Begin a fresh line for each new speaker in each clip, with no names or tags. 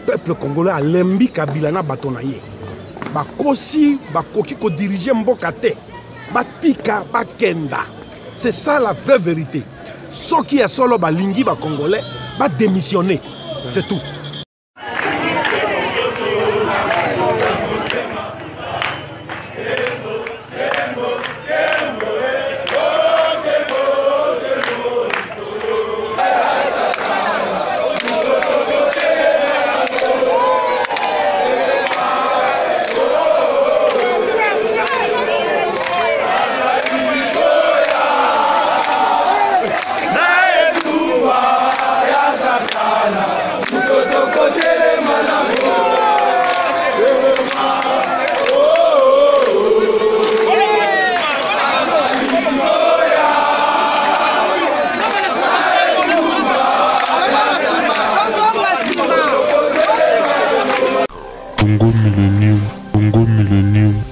peuple congolais a lembi Kabila na batonaye. Bakosi, bakoki ko diriger mboka te. Bapika, bakenda. C'est ça la vraie vérité. Ce qui est solo balingi ba congolais, ba démissionner. C'est tout.
Congo Millennium.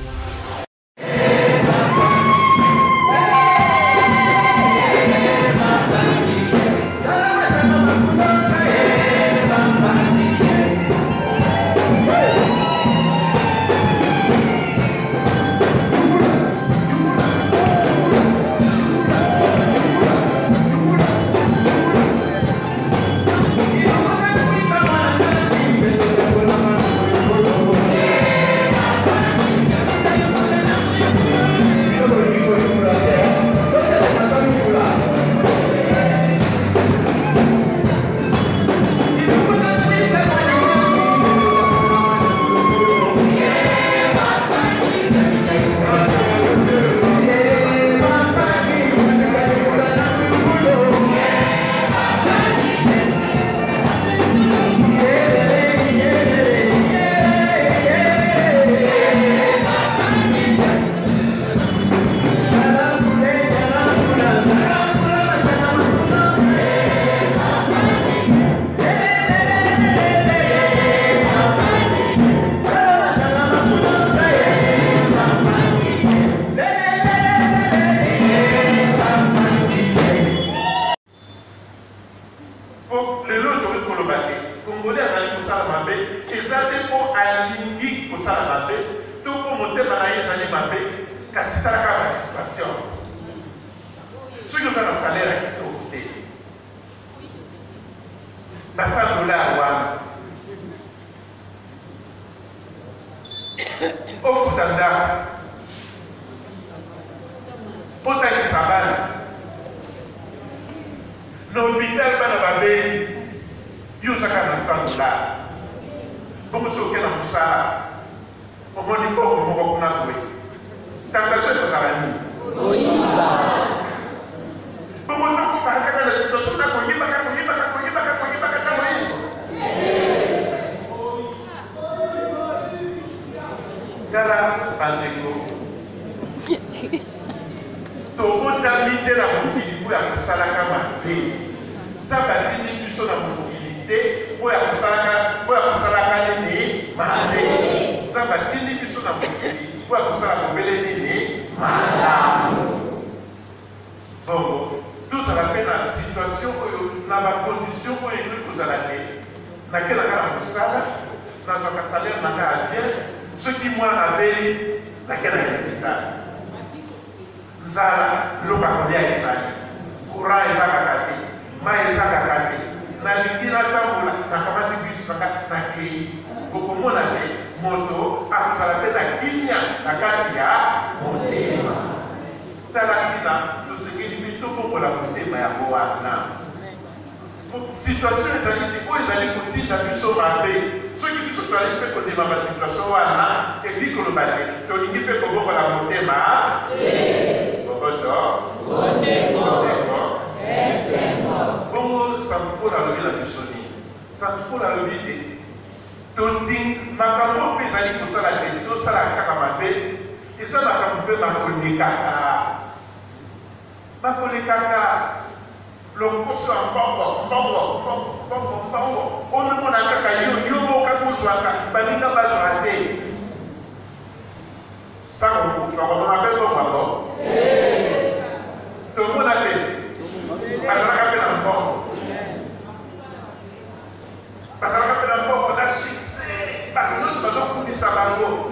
kobundisa bango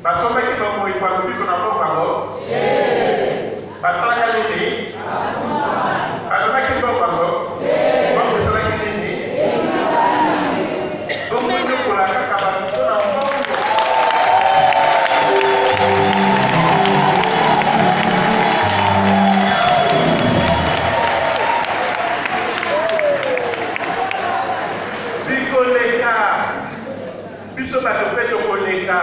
basomaki bango ekwalobiko na moko bango basalaka nini bazalaki moko bango bango esalaki nini bongo nyokola kaka babiso na mbongo biso bato mpe tokoleka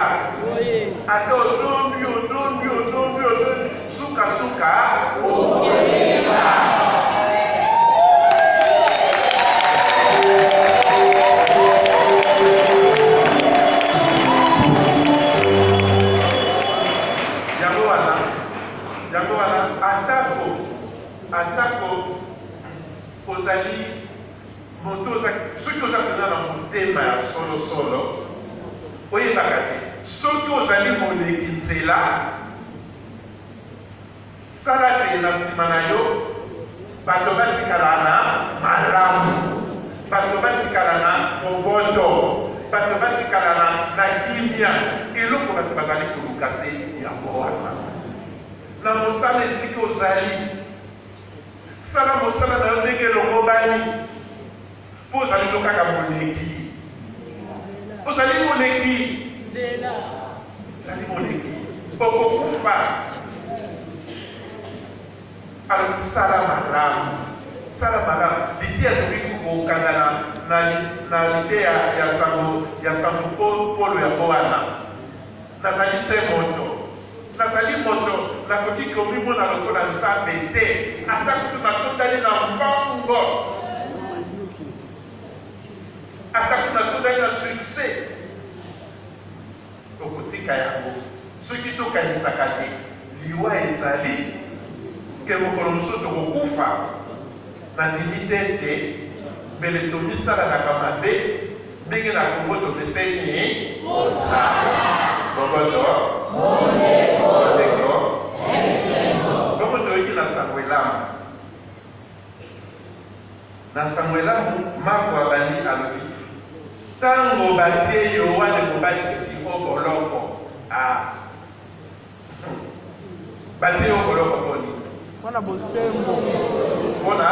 ata odombi sukasuka okoleka yango wana atako ozali moto soki oza pena na motema ya solosolo oyebaka te soki ozali moleki nzela sala te na nsima na yo bato batikala na malamu bato batikala na mobondo bato batikala na kimia eloko bato bazali koluka se yango wana na mosala esika ozali sala mosala na yo ndenge elongo bani mpo ozali to kaka moleki ozali moleki ozali moleki okokufa sala malamu lite azoki kokangana na lite ya sango polo yango wana nazali se moto nakoki komimona lokola nzambe te ata kutu nakotali na mbongo ata kutu nakotali na succès tokotika yango soki tokanisaka te liwa ezali ke mokolo mosusu tokokufa na limite te mbele tomisalanaka mabe ndenge na kongo topeseni boboto bongo toyoki na sango elamu mako abandi alobi ntango batie yo wane mobakisi o boloko batie yo boloko poni
mpona bosembo
mpona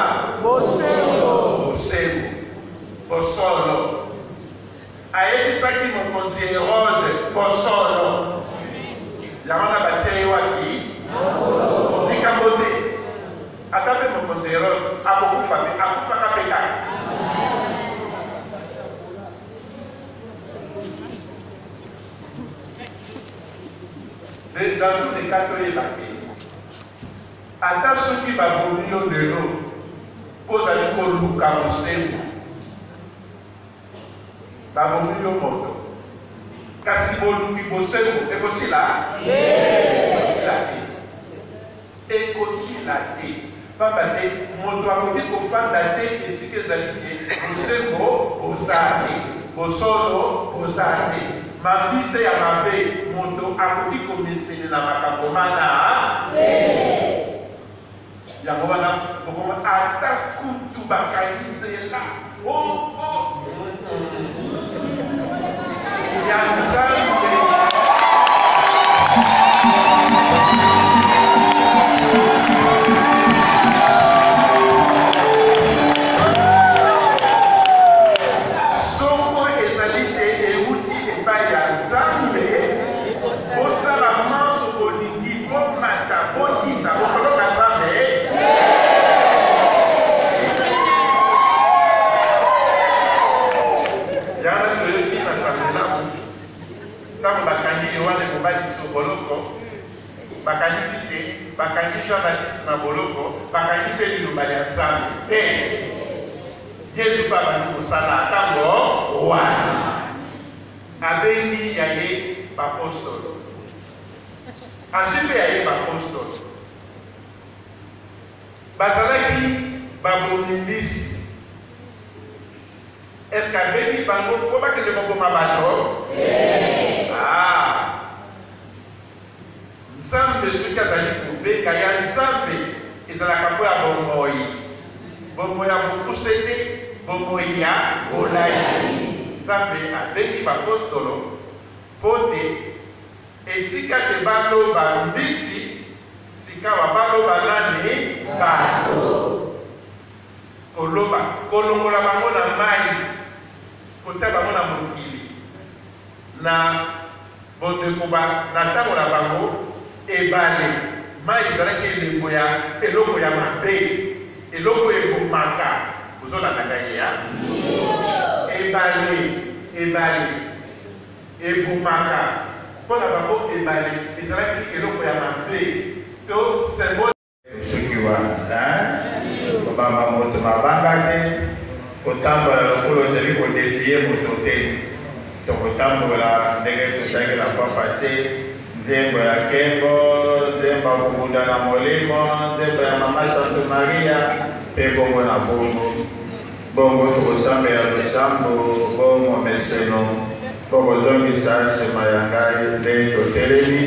bosolo ayebisaki mokonzi Herode bosolo yango na batie ye wapi likambo te ata mpe mokonzi Herode akufaka mpe kaka dans tous les cas toyeba te ata soki babomi yo lelo mpo ozali koluka bosembo babomi yo moto kasi boluki bosembo ekosila te pamba te moto akoki kofanda te esika ezali te bosembo oza te bosolo oza te mabise ya mabe moto akoki komiselela makambo mana yango wana okoma ata kutu bakangi nzela ya nzambe soko ezali te euti epai ya nzambe bosala manso bolingi bomata bokita bokoloka nzambe yana toyoki na samela ntango bakangi yohane mobaliso boloko bakanisi te bakangi Jean Baptiste na boloko bakangi mpe liloba ya nzambe te Yesu mpe abandi kosala ntango wana abengi ya ye bapostole azwi mpe ya ye bapostole bazalaki babomimisi est-ce abengi bango mpo bakende koboma bato nzambe soki azali kobenga ya nzambe ezalaka mpo ya bomoi ya mokuse te bomoi ya molai nzambe abengi bakosolo mpo te esika te baloba mbisi sikawa baloba nani bato koloba kolongola bango na mai kotia bango na mokili na bondeko na ntango na bango ebale mai ezalaki eloko ya mabe eloko ebomaka ozolandaka ye ya ebale ebomaka mpona bango ebale ezalaki eloko ya mabe to symbole soki wana kobamba moto mabanga te kotambola lokolo ozali kodefie moto te tokotambola ndenge tozalaki na fois passé nzembo ya nkembo nzembo ya kobunda na molimo nzembo ya mama santo maria mpe bongo na bongo tokosambela losambo bongo meseno mpo kozongisa nsima ya ngai nde totelemi.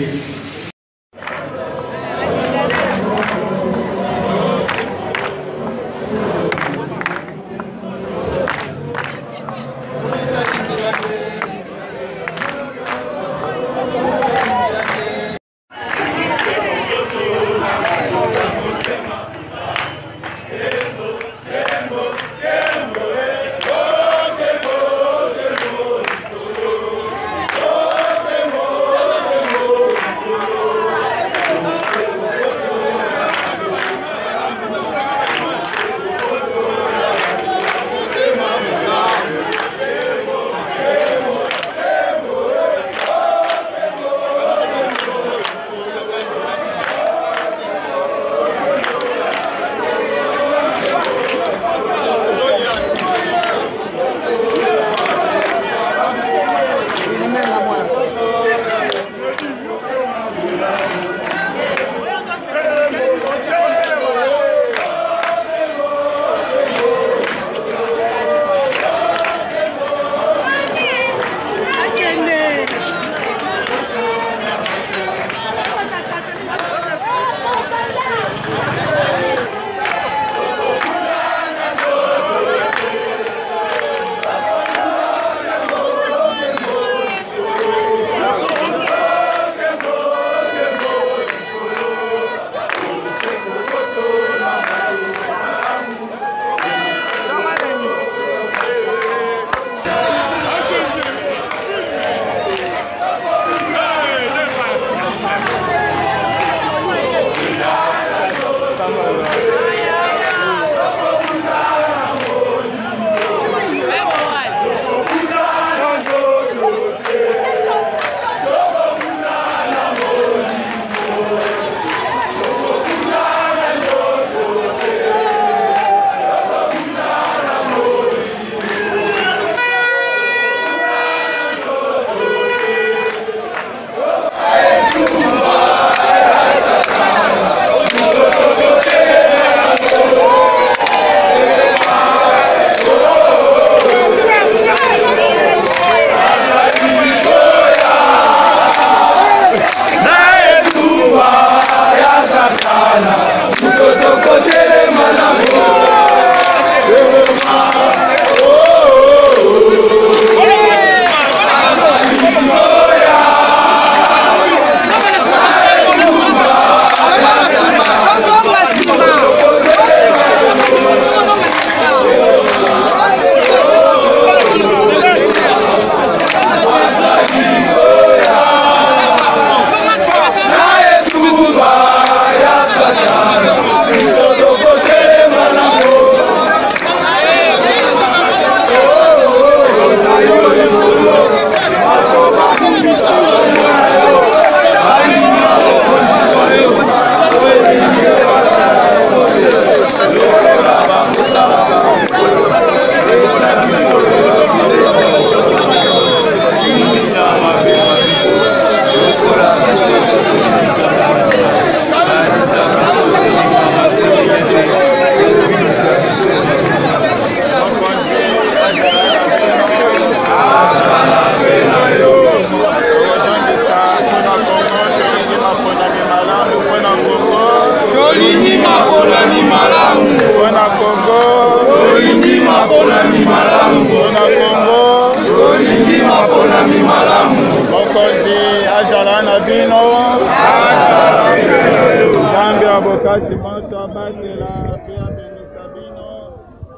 Simasa batela pia beni Sabino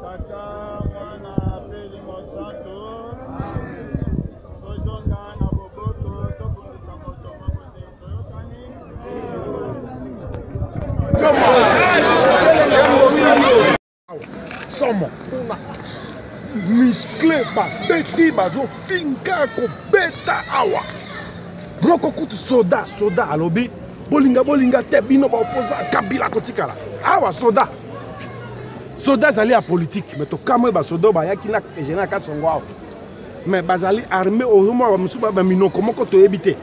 tata mwana peli mosanto kozonga na boboto tokutisa moto makote toyokani
somo musclé babeti bazofinga kobeta awa moko kutu soda alobi bolinga te bino baopoza kabila kotikala awa soda ezali ya politique mais tokamwe basoda bayaki na général Kasongo awa mais bazali armé ozomona bamosusu baminoko moko toyebi te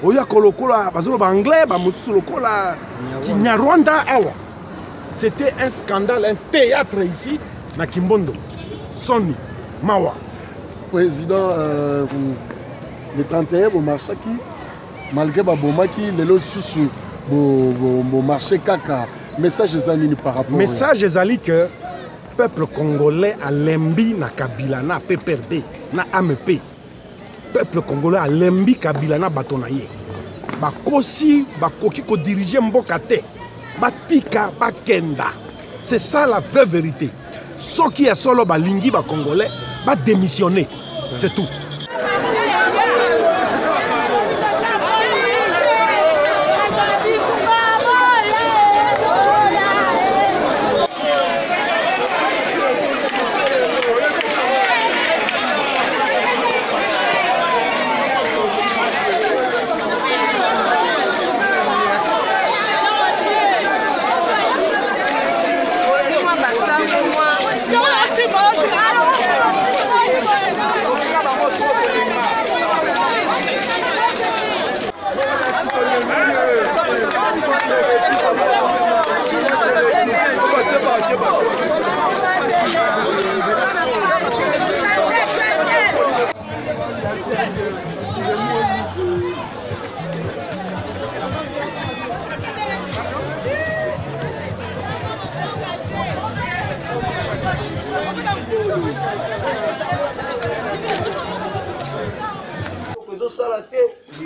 oya kolokola bazoloba anglais bamosusu lokola kinyarwanda awa. C'était un scandale, un théâtre ici na Kimbondo. Soni Mawa
président le 31 au Marsaki malgré Babomaki le sous au marché kaka message ezali par rapport
message ezali que peuple congolais a lembi na Kabila na PPRD na AMP peuple congolais a lembi Kabila na batonaye bakosi bakoki ko diriger mboka te batika bakenda. C'est ça la vraie vérité. Ceux qui est solo balingi ba congolais va démissionner. C'est tout.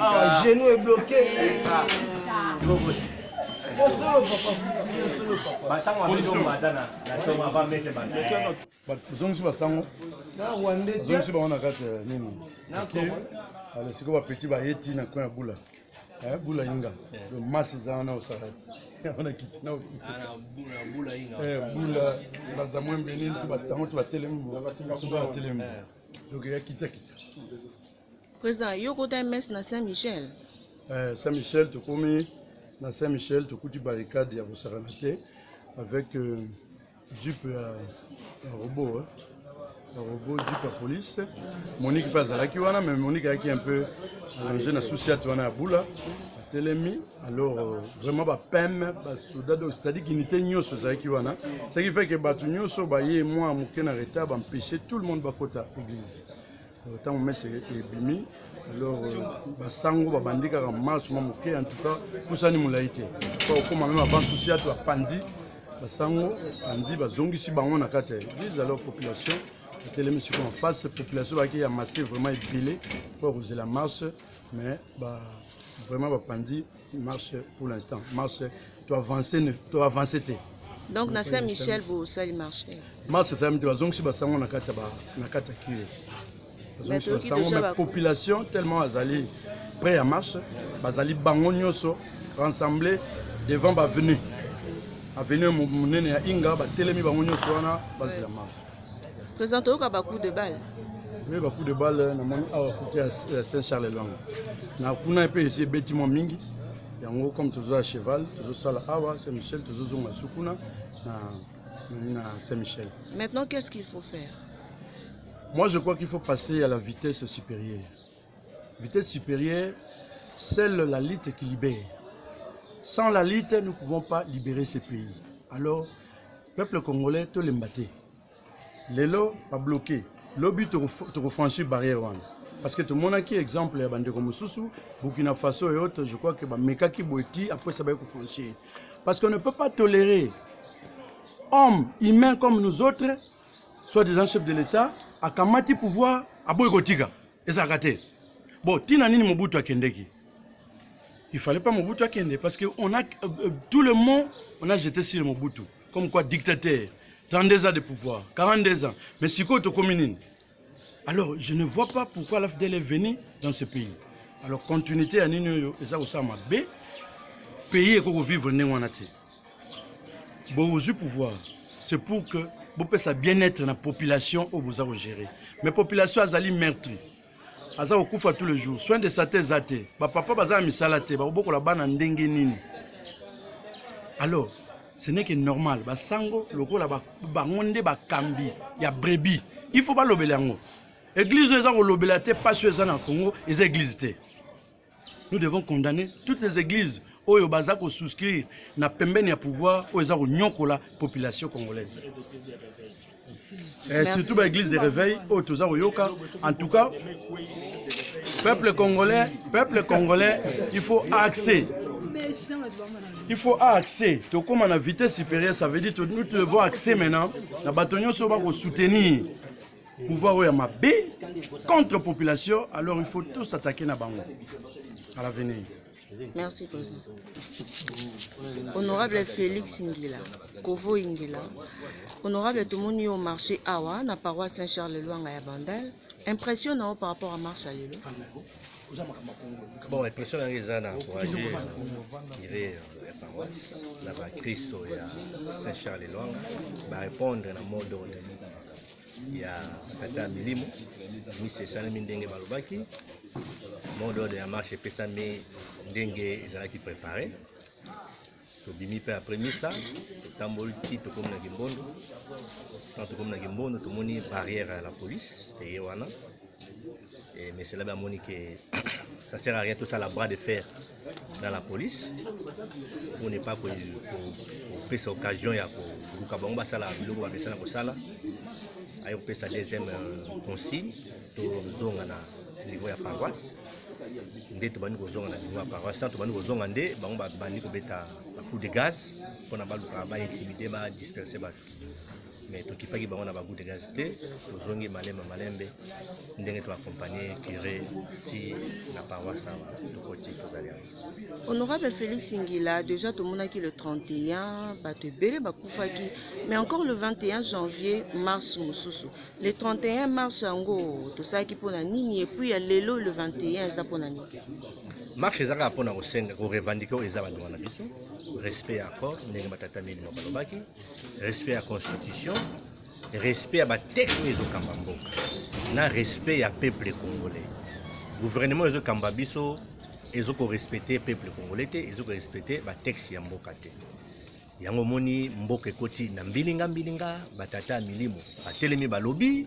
Ah, genou est bloqué.
Président, il y a un mess dans Saint-Michel.
Saint-Michel, tu connais, dans Saint-Michel, tu connais barricade, il y a avec Jeep robot. Un robot Jeep à police. Monique pas à la Kiwana, mais Monique a qui un peu arrangé dans souci à Toana à Boula. Télémi, alors vraiment bah PEM, c'est-à-dire qu'il n'était ni au Kiwana. Ce qui fait que Batunio Sobaye et moi, Mouken Arrêta, empêcher tout le monde à côté de l'église. Tant on met c'est bimi, alors Sango Babandi car marche Mamouké en tout cas pour ça ni moulaïté. Comme même avant souci à toi Pandi, Sango Pandi Bazongi si bango na kate. Dis alors population, télémi sur en face population qui a massé vraiment épilé pour oser la marche, mais bah vraiment Pandi marche pour l'instant. Marche, tu avancer t'es.
Donc dans Saint-Michel vous ça il marche.
Marche ça me dit Bazongi si Sango na kate qui. La population tellement azali prêt à marche, bazali bango nyoso rassemblé devant l'avenue. Avenue monene ya Inga ba telemi bango nyoso wana bazali la marche.
Présenté au coup de balle.
Oui, ba coup de balle na moni awa côté à Saint-Charles-Lwanga. Na kuna pe ici bâtiment mingi. Yango comme toujours à cheval, toujours sala awa Saint-Michel, toujours zonga sukuna na Saint-Michel.
Maintenant qu'est-ce qu'il faut faire?
Moi, je crois qu'il faut passer à la vitesse supérieure. Vitesse supérieure, seule la lutte qui libère. Sans la lutte, nous ne pouvons pas libérer ce pays. Alors, peuple congolais, tout l'embatté. Les lots pas bloqués. Le but de refranchir la barrière. Parce que tout le monde a qui exemple, Burkina Faso et autres, je crois que Meka qui boiti, après ça va être franchir. Parce qu'on ne peut pas tolérer hommes humains comme nous autres, soit des chefs de l'État, à Kamati pouvoir à Boykotiga et ça raté. Bon, tina nini Mobutu akendeki. Il fallait pas Mobutu Akende parce que on a tout le monde, on a jeté sur Mobutu comme quoi dictateur, 32 ans de pouvoir, 42 ans. Mais si quoi communine. Alors je ne vois pas pourquoi l'AFDL est venu dans ce pays. Alors continuité à Nino et ça aussi à B, pays et qu'on vivre néanmoins. Bon au pouvoir, c'est pour que vous puissiez bien-être dans la population où vous avez géré. Mais la population a été meurtrie. Aza okufa tous les jours. Soin de santé zate. Ba papa baza misalate. Ba boko la bana ndenge nini. Alors, ce n'est que normal. Ba sango loko la ba ngonde ba kambi ya brebis. Il faut pas lobela ngo. Église eza ko lobela te pas sur eza na Congo, eza église te. Nous devons condamner toutes les églises oyo baza ko souscrire na pembeni ya pouvoir oyo eza ko nyokola population congolaise. Et surtout l'église de réveil, en tout cas, peuple congolais, il faut accès. Il faut accès. Tout comme on a vitesse supérieure, ça veut dire que nous devons accès maintenant. La bataillon se va soutenir pouvoir contre la population. Alors il faut tous attaquer na bango à l'avenir.
Merci, président. Honorable Félix Ingila, Kovo Ingila, honorable Tomoni au marché Awa, na paroisse Saint-Charles-Luanga à Bandel, impressionnant par rapport à marche à Lelo.
Bon, impressionnant les ans encouragé tirer la paroisse, la Christ et Saint-Charles-Luanga, va répondre dans le mode d'ordre. Il y a Tata Milimo, Miss Salami Ndenge Balobaki, mode d'ordre de la marche et Pessamé Ndenge qui préparé. Bimi pe après ça, tambol tito comme na Gimbondo. Quand comme na Gimbondo, tout moni barrière à la police et Yoana. Et mais c'est là moni que ça sert à rien tout ça la bras de fer dans la police. On n'est pas pour cette occasion ya ko kabamba sala biloko ba besana ko sala. Ayo pe sa deuxième consigne to zonga na niveau ya paroisse. Ndé to bani ko zonga na niveau ya paroisse, to bani ko zonga ndé bango ba bani ko beta coup de gaz pour ne pas intimider, pas disperser. Mais tout qui pas qui va on a coup de gaz té, aux ongi malembe malembe, ndenge to accompagner curé si la paroisse de côté aux alliés.
Honorable Félix Ingila, déjà tout le monde a qui le 31, Batebele Bakoufaki, mais encore le 21 janvier, mars Moussousou. Le 31 mars Ango, tout ça qui pour la nini et puis il y a l'élo le 21 ça pour la nini.
Marche ezaka pona ko senga ko revendiquer ezaba dans la biso. Respect à accord, respect à la constitution, respect à la texte de Kambamboka, respect à peuple congolais. Le gouvernement de Kambabiso, ils ont respecté le peuple congolais, ils ont respecté la texte de Mboka. Yango moni Mboka koti na mbilinga, batata milimo, batelemi balobi,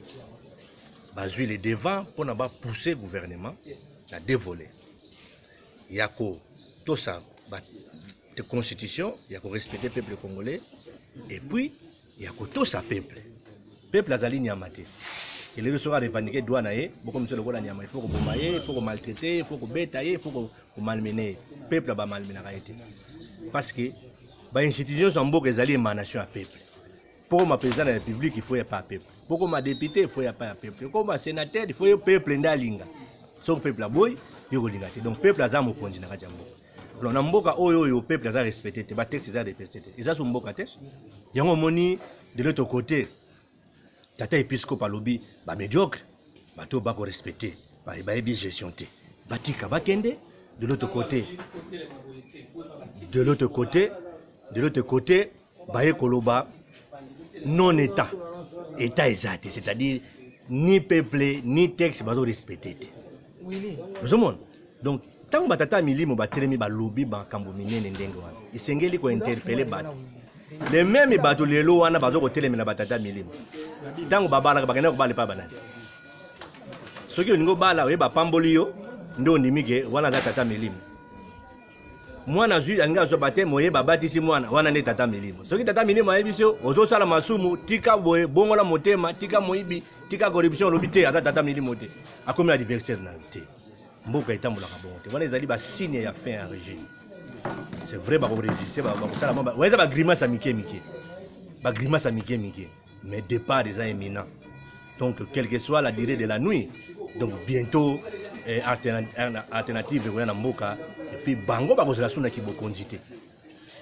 bazui les devants pour ne pas pousser le gouvernement à dévoler. Yako, tout ça, de constitution, il y a qu'on respecter le peuple congolais, et puis il y a qu'on tout ça peuple. Peuple a ligne amaté. Et les sera revendiqué douane beaucoup comme le il faut qu'on bombaye, il faut qu'on maltraiter, il faut qu'on bétailler, il faut qu'on malmener. Peuple va malmener parce que les institutions sont beaucoup des émanation à peuple. Pour ma président de la République, il faut y pas peuple. Pour ma député, il faut y pas peuple. Pour ma sénateur, il faut y peuple ndalinga. Son peuple a boy, il y a donc peuple a zamo konjina kajambo. On a mboka oyo peuple a respecté, ba texte a respecté. Et ça son mboka te. Yango moni de l'autre côté. Tata épiscope lobby ba médiocre, ba to ba ko respecter, ba ebi gestion te. Batika bakende de l'autre côté. De l'autre côté, ba ekoloba non état. État exact, c'est-à-dire ni peuple ni texte ba respecté. Oui. Donc tant que tata milimo batelemi ba lobby ba kambo minene ndenge wana isengeli ko interpeller bato les mêmes bato lelo wana bazo ko telemela batata milimo tant que babala bakena ko bale pa banani soki oningo bala we ba pamboli yo ndo ndimike wana za tata milimo mwana zui anga zo bate moye babatisi mwana wana ne tata milimo soki tata milimo ayebiso ozo sala masumu tika boye bongola motema tika moyibi tika corruption lobité aza tata milimo te akomi adversaire na te. Mboka etambola kabonte wana ezali ba signe ya fin en régime. C'est vrai ba résister ba sala ba weza ba grimace mike mais départ des imminent. Donc quelle que soit la durée de la nuit, donc bientôt alternative na mboka pe bango bakozala suna kibokonzi te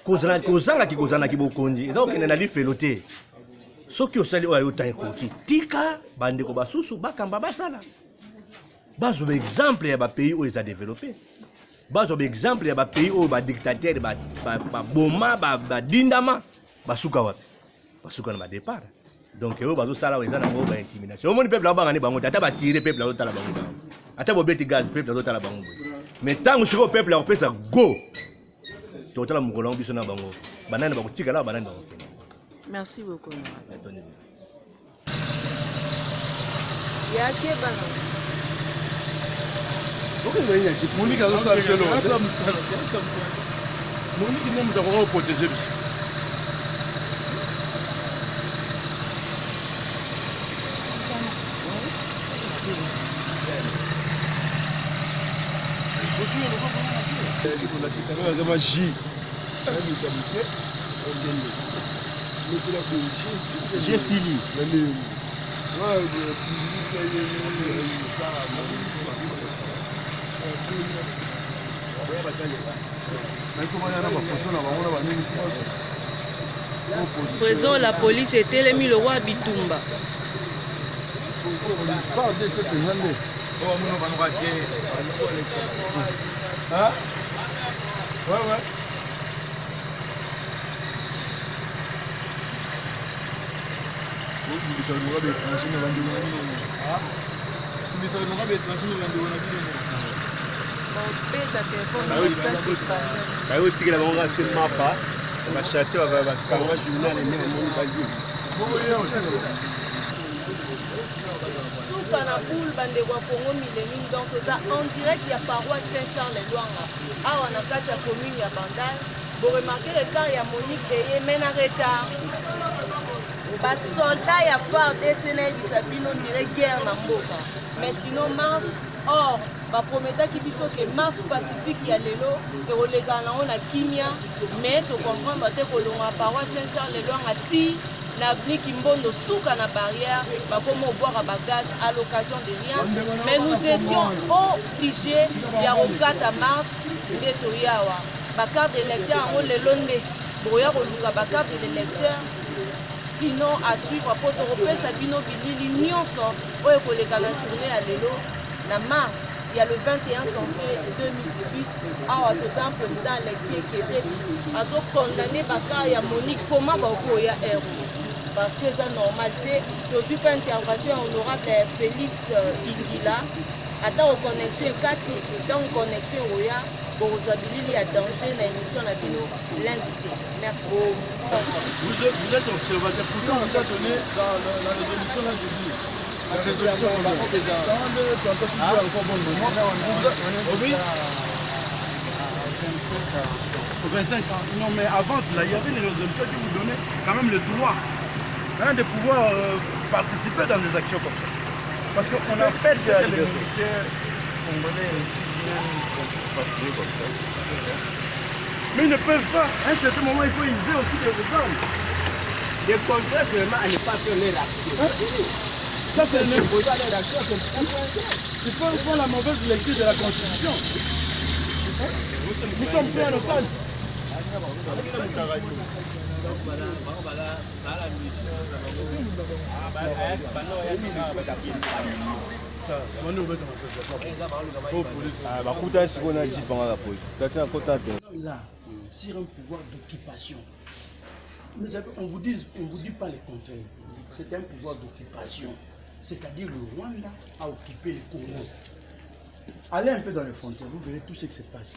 kozanga kikozana kibokonzi eza kokende na lifelo te soki osali oyo ayota ekoki tika bandeko basusu bakamba basala bazwa exemple ya bapays oyo eza développé bazwa exemple ya bapays oyo badictateur baboma badindama basuka wapi basuka na badépart donc oyo bazosala oyo eza nango baintimidation omoni peuple abangani bango te ata batire peuple azotala bango bango ata bobeti gaz peuple azotala bango boye mais ntango sikoyo peuple akopesa go totala mokolo yango biso na bango banani bakotikala banani bakokende.
Merci beaucoup. Yake bana.
Monique azosala biso eloko Monique nde moto akoka koprotege biso
Présent la police était mis le roi Bitumba.
Hein? Ouais.
Souka na boule bande kwa Congo millénaire donc ça en direct il y a paroisse Saint-Charles-de-Douanga awa na kati ya commune ya Bandal vous remarquez le car ya Monique et mena retard ba soldat ya FARDC na bisabino direct guerre na mboka mais sinon marche or ba prometaki biso que marche pacifique ya lelo et oleka na ona kimia mais to comprendre te ko longa paroisse Saint-Charles-de-Douanga ti l'avenir Kimbondo souka na barrière, comment boire à gaz à l'occasion de rien. Mais nous étions obligés d'y avoir 4 marche de Toyawa. Carte d'électeur, on les londe. Boya Roluka, carte de l'électeur. Sinon, à suivre, pour Européen, Sabino Bilili, Nyonso, où est les journée à l'élo. La marche, il y a le 21 janvier 2018, à le président Alexis qui était condamné par Monique, comment il y a parce que c'est normalité. Je suis pas intervention honorable Félix Ingila. Attends, connexion Kati, dans connexion Oya, pour il y a danger dans l'émission de l'invité. Merci.
Vous êtes observateur, pourtant vous êtes donné dans la résolution là, je dis. La résolution, on va pas déjà. Encore bon moment. Oui. Au 25 ans. Non, mais avant cela, il y avait une résolution qui vous donnait quand même le droit de pouvoir participer dans des actions comme ça. Parce qu'on appelle les militaires congolais comme ça. Mais ils ne peuvent pas. À un certain moment, il faut user aussi des armes.
Les contrats seulement à ne pas faire l'action.
Ça, c'est le projet de l'action. Il faut prendre la mauvaise lecture de la Constitution. Nous sommes pris en otage. Là, sur un pouvoir d'occupation. On vous dit pas le contraire. C'est un pouvoir d'occupation. C'est-à-dire le Rwanda a occupé le Congo. Allez un peu dans les frontières, vous verrez tout ce qui se passe.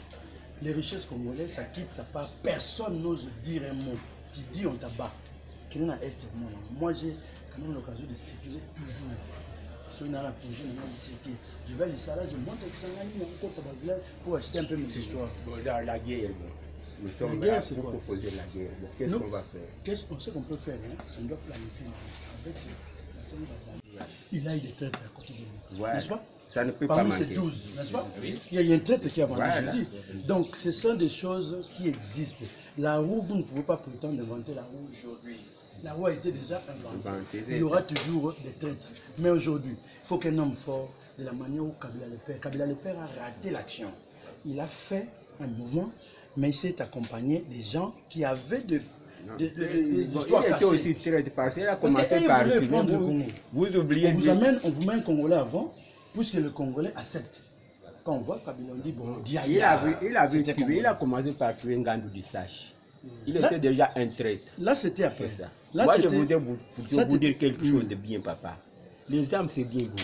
Les richesses congolaises, ça quitte, ça part. Personne n'ose dire un mot. Tu dis on tabac. Moi, j'ai quand même l'occasion de circuler toujours. Je vais aller ça là, je monte avec ça pour acheter un peu mes histoires.
La guerre.
La guerre, c'est quoi?
Qu'est-ce qu'on va faire?
On sait qu'on peut faire, hein? On doit planifier. Avec il a eu des traîtres à côté de nous, n'est-ce pas?
Ça ne peut
parmi
pas
ces
manquer.
12, n'est-ce pas?
Oui.
Il y a un traître qui a vendu
Voilà.
Jésus. Donc, ce sont des choses qui existent. La roue, vous ne pouvez pas prétendre inventer la roue aujourd'hui. La roue a été déjà inventée. Il y aura toujours des traîtres. Mais aujourd'hui, il faut qu'un homme fort, de la manière où Kabila le Père a raté l'action. Il a fait un mouvement, mais il s'est accompagné des gens qui avaient des
histoires cachées. Aussi très parce qu'il a commencé par vous oubliez.
On vous met un Congolais avant, puisque le Congolais accepte. Quand on voit Kabila, on dit bon,
il a commencé par tuer Ngandou Dissache. Il était déjà un traître.
Là, c'était après
ça. Moi, je voudrais vous dire quelque chose de bien, papa. Les âmes, c'est bien beau.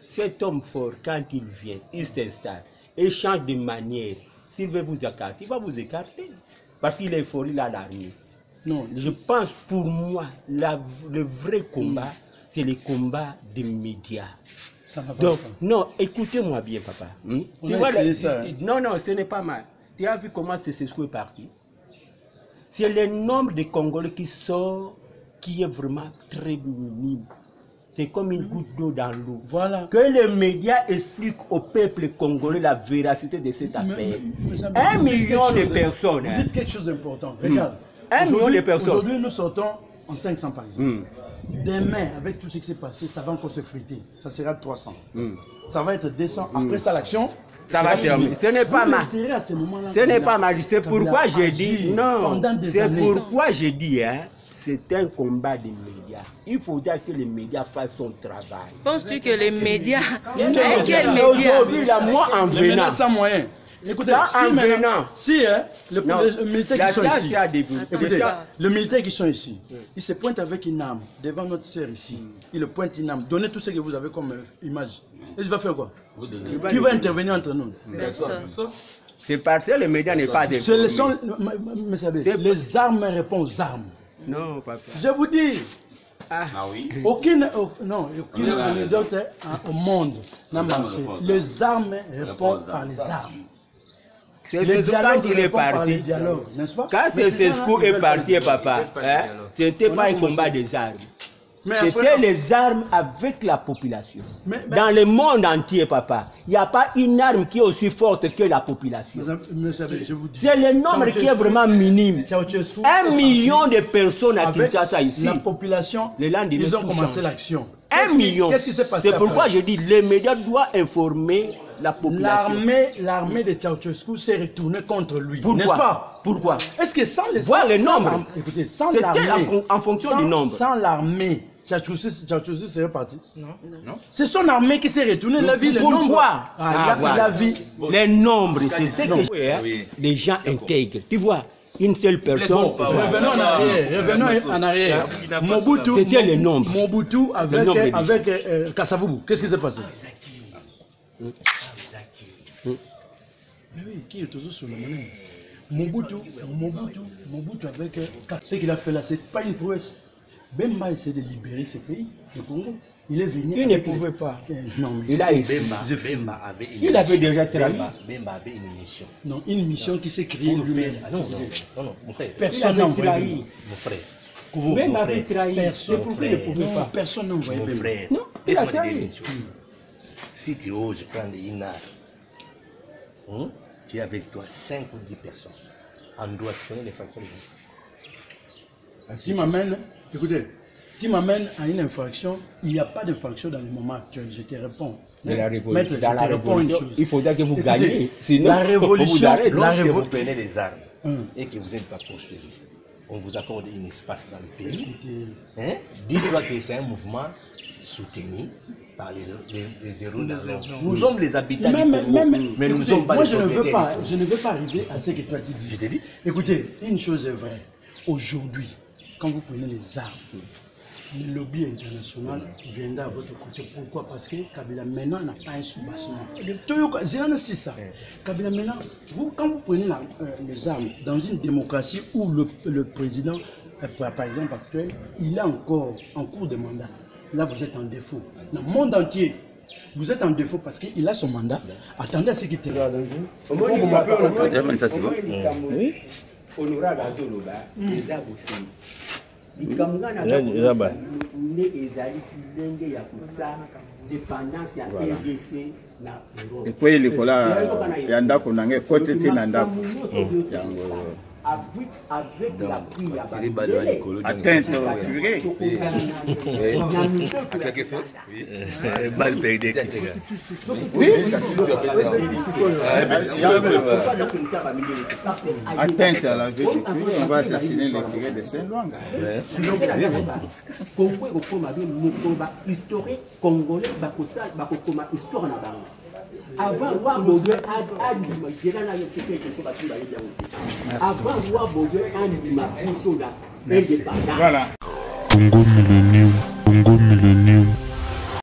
Cet homme fort, quand il vient, il s'installe et change de manière. S'il veut vous écarter, il va vous écarter. Parce qu'il est fort, il a l'armée. Non, je pense pour moi, le vrai combat, c'est le combat des médias. Donc, non, écoutez-moi bien, papa. Tu vois, non, ce n'est pas mal. Tu as vu comment c'est ce qui est parti? C'est le nombre de Congolais qui sort qui est vraiment très minime. C'est comme une goutte d'eau dans l'eau. Voilà. Que les médias expliquent au peuple congolais la véracité de cette affaire. 1 million de personnes.
Vous dites quelque chose d'important. Regarde.
1 million de personnes.
Aujourd'hui, nous sortons en 500 par exemple. Demain, avec tout ce qui s'est passé, ça va encore se friter. Ça sera 300. Ça va être 200. Après ça, l'action,
ça va terminer. Ce n'est pas mal. Ce n'est pas mal. C'est pourquoi j'ai dit non. C'est pourquoi j'ai dit, c'est un combat des médias. Il faudra que les médias fassent son travail.
Penses-tu que les médias... Quels médias?
Aujourd'hui, moi, en venant...
sans moyen. Écoutez, le militaire qui sont ici, écoutez, le militaire qui sont ici, il se pointe avec une arme devant notre sœur ici. Il le pointe une arme. Donnez tout ce que vous avez comme image. Et il va faire quoi? Qui va intervenir entre nous?
C'est parce que les médias n'est pas des...
Les armes répondent aux armes.
Non, papa.
Je vous dis, aucune anecdote au monde n'a marché. Les armes répondent par les armes.
C'est ce quand il est parti. Quand Cesco est parti, papa, ce n'était pas un combat des armes. C'était les armes avec la population. Dans le monde entier, papa, il n'y a pas une arme qui est aussi forte que la population. C'est le nombre qui est vraiment minime. 1 million de personnes à Kinshasa ici.
La population, ils ont commencé l'action.
1 million.
Qu'est-ce qui s'est passé?
C'est pourquoi je dis les médias doivent informer la population.
L'armée de Ceausescu s'est retournée contre lui.
Pourquoi?
N'est-ce pas?
Pourquoi?
Est-ce que sans les
nombres,
écoutez, sans
l'armée, en fonction du nombre.
Sans l'armée, Ceausescu serait parti. Non. C'est son armée qui s'est retournée. La ville.
Pourquoi?
La vie.
Les nombres, c'est ce que les gens intègrent. Tu vois? Une seule personne.
Revenons en arrière. Mobutu,
c'était le nombre.
Mobutu avec Kasavubu. Qu'est-ce qui s'est passé? Mais oui, qui est toujours sur le monnaie? Mobutu avec ce qu'il a fait là, c'est pas une prouesse. Bemba essaie de libérer ce pays, le Congo. Il est venu.
Il ne pouvait pas.
Non,
il a essayé. Il avait déjà trahi.
Bemba avait une mission.
Non, une mission qui s'est créée lui-même.
Non, mon frère.
Personne n'a envoyé.
Mon frère.
Bemba avait trahi.
Personne ne pouvait pas. Personne n'a envoyé.
Mon frère.
Non, il a trahi.
Si tu oses prendre une arme, tu es avec toi 5 ou 10 personnes. On doit faire les facteurs.
Tu m'amènes, écoutez, tu m'amènes à une infraction, il n'y a pas d'infraction dans le moment actuel, je te réponds.
Mais la révolution, dans la révolution, il faudra que vous gagnez. Sinon,
la révolution,
lorsque vous prenez les armes et que vous n'êtes pas poursuivi, on vous accorde un espace dans le pays. Dites-toi que c'est un mouvement soutenu par les héros de l'ordre. Nous sommes les habitants du Congo, mais nous ne sommes pas les propriétaires.
Je ne veux pas arriver à ce que toi tu dis.
Je t'ai dit.
Écoutez, une chose est vraie. Aujourd'hui, quand vous prenez les armes, le lobby international viendra à votre côté. Pourquoi? Parce que Kabila maintenant n'a pas un soubassement. C'est ça. Kabila maintenant, quand vous prenez les armes dans une démocratie où le président, par exemple actuel, il est encore en cours de mandat. Là, vous êtes en défaut. Dans le monde entier, vous êtes en défaut parce qu'il a son mandat. Attendez à ce qu'il termine.
ekwei likola ya ndako nange koti ti na ndako yango
avec la prière.
Atteinte au curé.
Balle perdue.
Oui. Atteinte à la vie du curé, on va assassiner le curé de Saint-Louanga.
Historique congolais, histoire na bango. Avant voir Bourdieu
Voilà.
Congo Millennium.